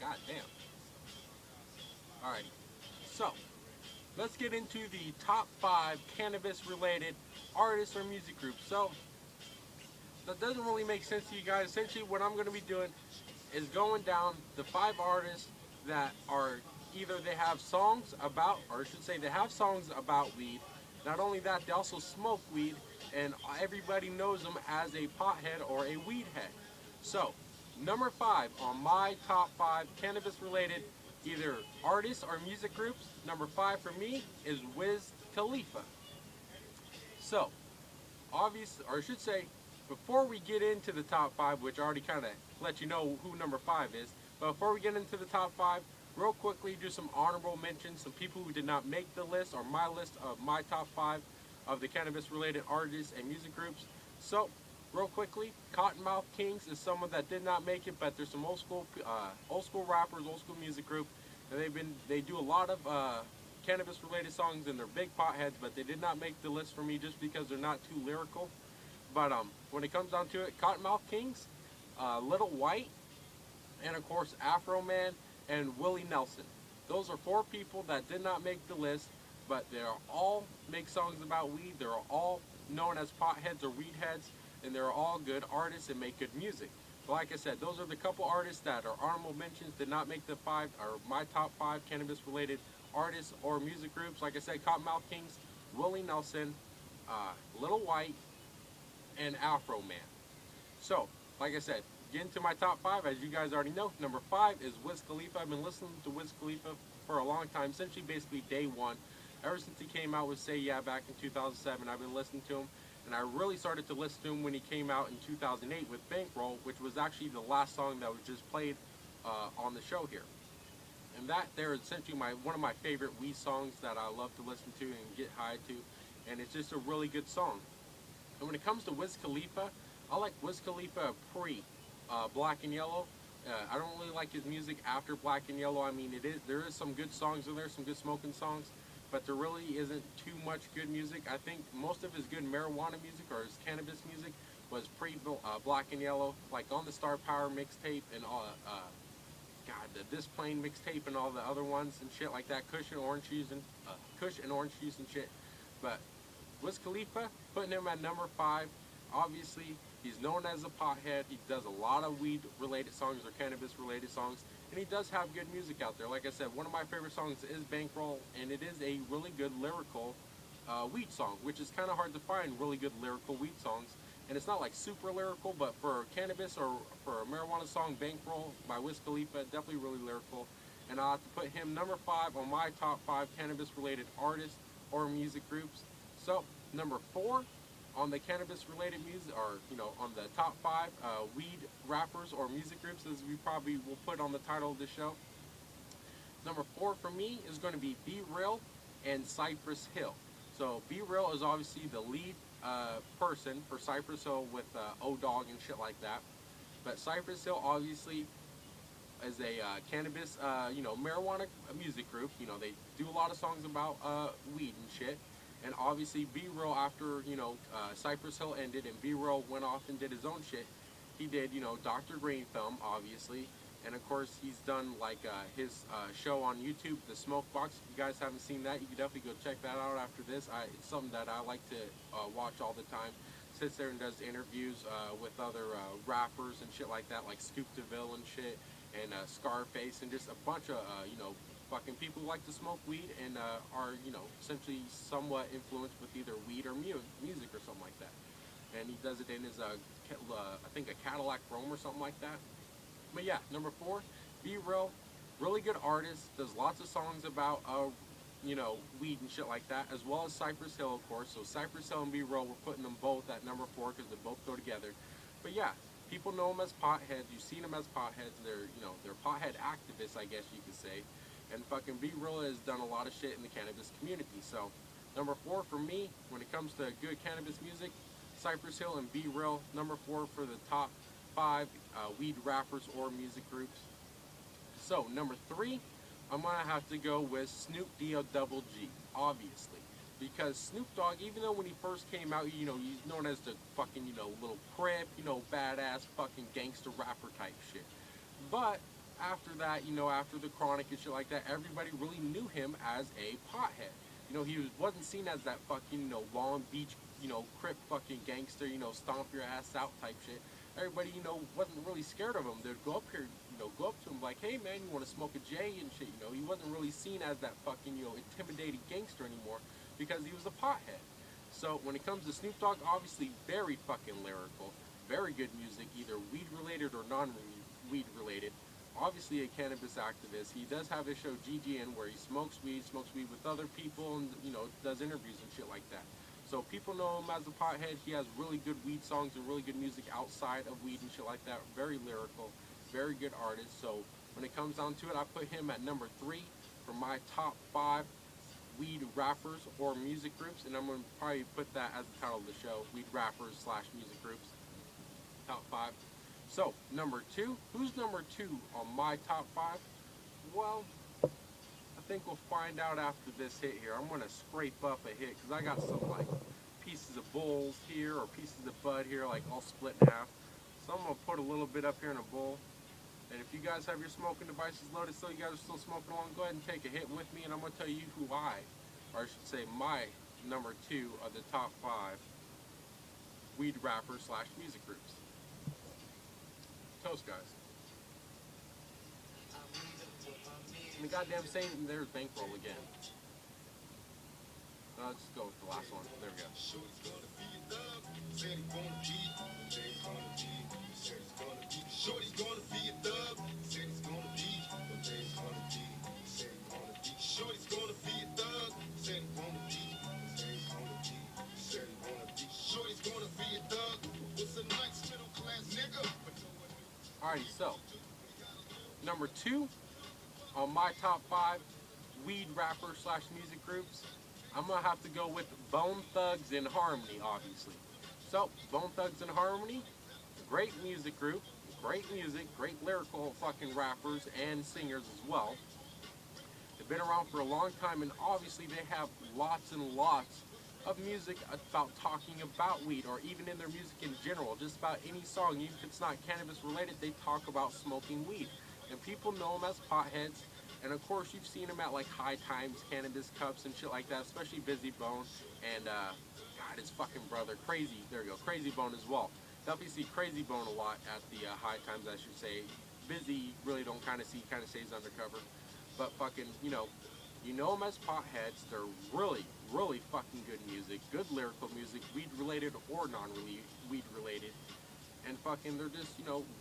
God damn. Alrighty. So, let's get into the top 5 cannabis related artists or music groups. So, that doesn't really make sense to you guys. Essentially, what I'm going to be doing is going down the 5 artists that are either they have songs about, or I should say, they have songs about weed. Not only that, they also smoke weed, and everybody knows them as a pothead or a weed head. So, number 5 on my top 5 cannabis related either artists or music groups, number 5 for me is Wiz Khalifa. So, obvious, or I should say, before we get into the top 5, which I already kind of let you know who number 5 is, but before we get into the top 5, real quickly do some honorable mentions, some people who did not make the list or my list of my top 5 of the cannabis related artists and music groups. So, real quickly, Cottonmouth Kings is someone that did not make it, but there's some old school rappers, old school music group, and they do a lot of cannabis related songs and they're big potheads, but they did not make the list for me just because they're not too lyrical. But when it comes down to it, Cottonmouth Kings, Little White, and of course Afro Man and Willie Nelson. Those are 4 people that did not make the list, but they all make songs about weed. They're all known as potheads or weed heads, and they're all good artists and make good music. But like I said, those are the couple artists that are honorable mentions, did not make the 5 or my top 5 cannabis related artists or music groups. Like I said, Cottonmouth Kings, Willie Nelson, Little White, and Afro Man. So, like I said, get into my top 5. As you guys already know, number 5 is Wiz Khalifa. I've been listening to Wiz Khalifa for a long time, essentially basically day one. Ever since he came out with Say Yeah back in 2007, I've been listening to him. And I really started to listen to him when he came out in 2008 with Bankroll, which was actually the last song that was just played on the show here. And that there is essentially one of my favorite weed songs that I love to listen to and get high to. And it's just a really good song. And when it comes to Wiz Khalifa, I like Wiz Khalifa pre Black and Yellow. I don't really like his music after Black and Yellow. I mean, there is some good songs in there, some good smoking songs, but there really isn't too much good music. I think most of his good marijuana music or his cannabis music was pre Black and Yellow, like on the Star Power mixtape and all. God, the This Plane mixtape and all the other ones and shit like that. Kush and Orange Juice and shit. But Wiz Khalifa, putting him at number 5. Obviously, he's known as a pothead. He does a lot of weed-related songs or cannabis-related songs, and he does have good music out there. Like I said, one of my favorite songs is Bankroll, and it is a really good lyrical weed song, which is kind of hard to find really good lyrical weed songs. And it's not like super lyrical, but for cannabis or for a marijuana song, Bankroll by Wiz Khalifa, definitely really lyrical. And I'll have to put him number 5 on my top 5 cannabis-related artists or music groups. So, number 4 on the cannabis-related music, or on the top 5 weed rappers or music groups, as we probably will put on the title of the show. Number 4 for me is going to be Be Real and Cypress Hill. So Be Real is obviously the lead person for Cypress Hill with O-Dog and shit like that. But Cypress Hill obviously is a cannabis, marijuana music group. They do a lot of songs about weed and shit. And obviously, B-Real, after, Cypress Hill ended and B-Real went off and did his own shit, he did, Dr. Green film, obviously. And of course, he's done, like, his show on YouTube, The Smoke Box. If you guys haven't seen that, you can definitely go check that out after this. It's something that I like to watch all the time. Sits there and does interviews with other rappers and shit like that, like Scoop DeVille and shit, and Scarface, and just a bunch of, fucking people who like to smoke weed and are, essentially somewhat influenced with either weed or music or something like that. And he does it in his, I think, a Cadillac Chrome or something like that. But yeah, number 4, B-Real, really good artist, does lots of songs about, weed and shit like that, as well as Cypress Hill, of course. So Cypress Hill and B-Real, we're putting them both at number 4 because they both go together. But yeah, people know them as potheads. You've seen them as potheads. They're pothead activists, I guess you could say. And fucking B-Real has done a lot of shit in the cannabis community. So, number 4 for me, when it comes to good cannabis music, Cypress Hill and B-Real. Number 4 for the top 5 weed rappers or music groups. So, number 3, I'm going to have to go with Snoop D-O Double G, obviously. Because Snoop Dogg, even though when he first came out, he's known as the fucking, little crip, badass fucking gangster rapper type shit. But after that, after the Chronic and shit like that, everybody really knew him as a pothead. He wasn't seen as that fucking, Long Beach, Crip fucking gangster, stomp your ass out type shit. Everybody, wasn't really scared of him. They'd go up here, go up to him like, hey man, you want to smoke a J and shit, He wasn't really seen as that fucking, intimidating gangster anymore because he was a pothead. So when it comes to Snoop Dogg, obviously very fucking lyrical, very good music, either weed related or non-weed related. Obviously a cannabis activist. He does have his show GGN where he smokes weed with other people, and does interviews and shit like that. So people know him as a pothead. He has really good weed songs and really good music outside of weed and shit like that. Very lyrical, very good artist. So when it comes down to it, I put him at number 3 for my top 5 weed rappers or music groups, and I'm going to probably put that as the title of the show, weed rappers / music groups, top 5. So, number 2, who's number 2 on my top 5? Well, I think we'll find out after this hit here. I'm going to scrape up a hit, because I got some, like, pieces of bowls here, or pieces of bud here, like, all split in half. So I'm going to put a little bit up here in a bowl. And if you guys have your smoking devices loaded, so you guys are still smoking along, go ahead and take a hit with me, and I'm going to tell you who or I should say my number 2 of the top 5 weed rappers / music groups. Toast, guys. And the goddamn same, there's Bankroll again. Let's just go with the last one. There we go. Shorty's gonna be a thug, said he's gonna be, but Jay's gonna be, said he's gonna be. Shorty's gonna be a thug, said he's gonna be, Jay's gonna be, said he's gonna be. Shorty's gonna be a thug, it's a nice middle class nigga. Alrighty, so number 2 on my top 5 weed rappers / music groups, I'm gonna have to go with Bone Thugs and Harmony, obviously. So Bone Thugs and Harmony, great music group. Great music, great lyrical fucking rappers and singers as well. They've been around for a long time, and obviously they have lots and lots of music about talking about weed, or even in their music in general, just about any song, even if it's not cannabis related, they talk about smoking weed. And people know them as potheads, and of course you've seen them at like High Times, Cannabis Cups and shit like that, especially Busy Bone, and God, his fucking brother, Crazy, there you go, Crazy Bone as well. Definitely see Crazy Bone a lot at the High Times, I should say. Busy, really don't kind of see, kind of stays undercover. But fucking, you know them as potheads. They're really, really fucking good music. Good lyrical music, weed-related or non-weed related. And fucking, they're just,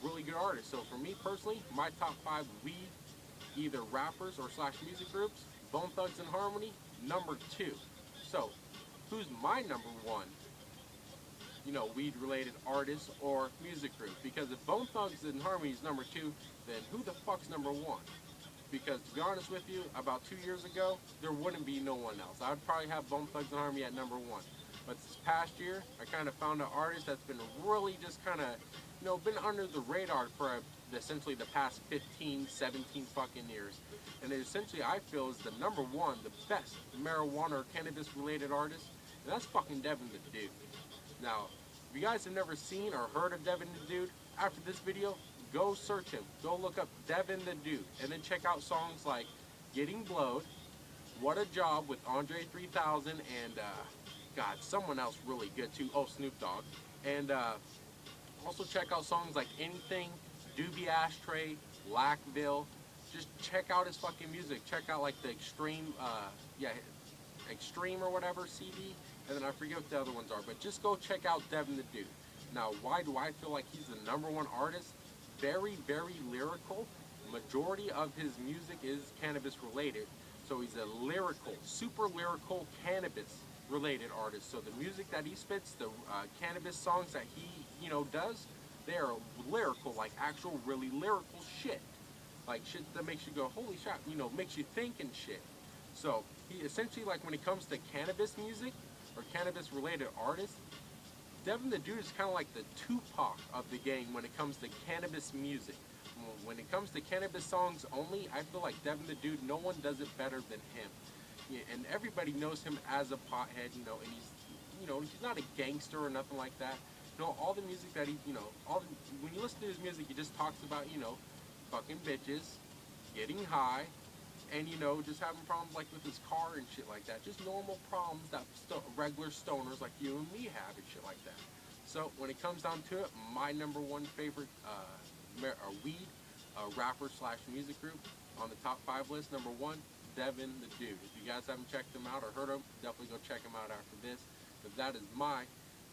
really good artists. So for me personally, my top 5 weed, either rappers or / music groups, Bone Thugs and Harmony, number 2. So, who's my number 1? Weed-related artist or music group. Because if Bone Thugs and Harmony is number 2, then who the fuck's number 1? Because to be honest with you, about 2 years ago, there wouldn't be no one else. I would probably have Bone Thugs and Harmony at number 1. But this past year, I kind of found an artist that's been really just kind of, been under the radar for essentially the past 15, 17 fucking years. And it essentially, I feel, is the number 1, the best marijuana or cannabis-related artist, and that's fucking Devin the Dude. Now, if you guys have never seen or heard of Devin the Dude, after this video, go search him. Go look up Devin the Dude, and then check out songs like Getting Blowed, What a Job with Andre 3000, and, God, someone else really good too. Oh, Snoop Dogg. And, also check out songs like Anything, Doobie Ashtray, Blackville. Just check out his fucking music. Check out, like, the Extreme, Extreme or whatever CD. And then I forget what the other ones are, but just go check out Devin the Dude. Now, why do I feel like he's the number 1 artist? Very, very lyrical. Majority of his music is cannabis related. So he's a lyrical, super lyrical cannabis related artist. So the music that he spits, the cannabis songs that he, does, they are lyrical, like actual really lyrical shit. Like shit that makes you go, holy shit, makes you think and shit. So he essentially, like when it comes to cannabis music, or cannabis-related artists, Devin the Dude is kind of like the Tupac of the gang when it comes to cannabis music. When it comes to cannabis songs only, I feel like Devin the Dude, no one does it better than him. Yeah, and everybody knows him as a pothead, and he's not a gangster or nothing like that. All the music that he, when you listen to his music, he just talks about, fucking bitches, getting high, and just having problems like with his car and shit like that. Just normal problems that regular stoners like you and me have and shit like that. So when it comes down to it, my number one favorite weed rapper slash music group on the top five list, number one, Devin the Dude. If you guys haven't checked them out or heard them, definitely go check them out after this. But that is my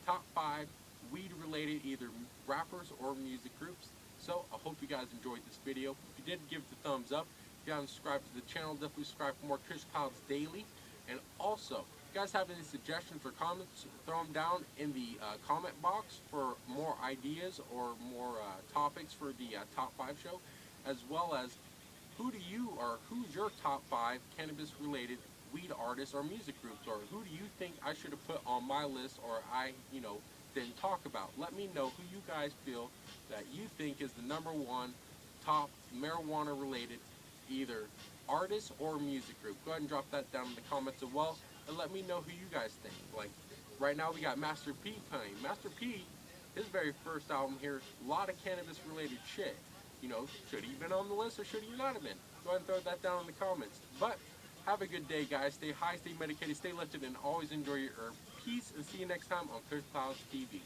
top five weed related either rappers or music groups. So I hope you guys enjoyed this video. If you did, give it the thumbs up. If you haven't subscribed to the channel, definitely subscribe for more Kush Clouds daily. And also, if you guys have any suggestions or comments, throw them down in the comment box for more ideas or more topics for the top 5 show, as well as who's your top 5 cannabis related weed artists or music groups, or who do you think I should have put on my list or I didn't talk about. Let me know who you guys feel that you think is the number one top marijuana related either artist or music group. Go ahead and drop that down in the comments as well, and let me know who you guys think. Like right now we got Master P playing. Master P, his very first album here, a lot of cannabis related shit. Should he been on the list or should he not have been? Go ahead and throw that down in the comments. But have a good day, guys. Stay high, stay medicated, stay lifted, and always enjoy your herb. Peace, and see you next time on Kush Clouds TV.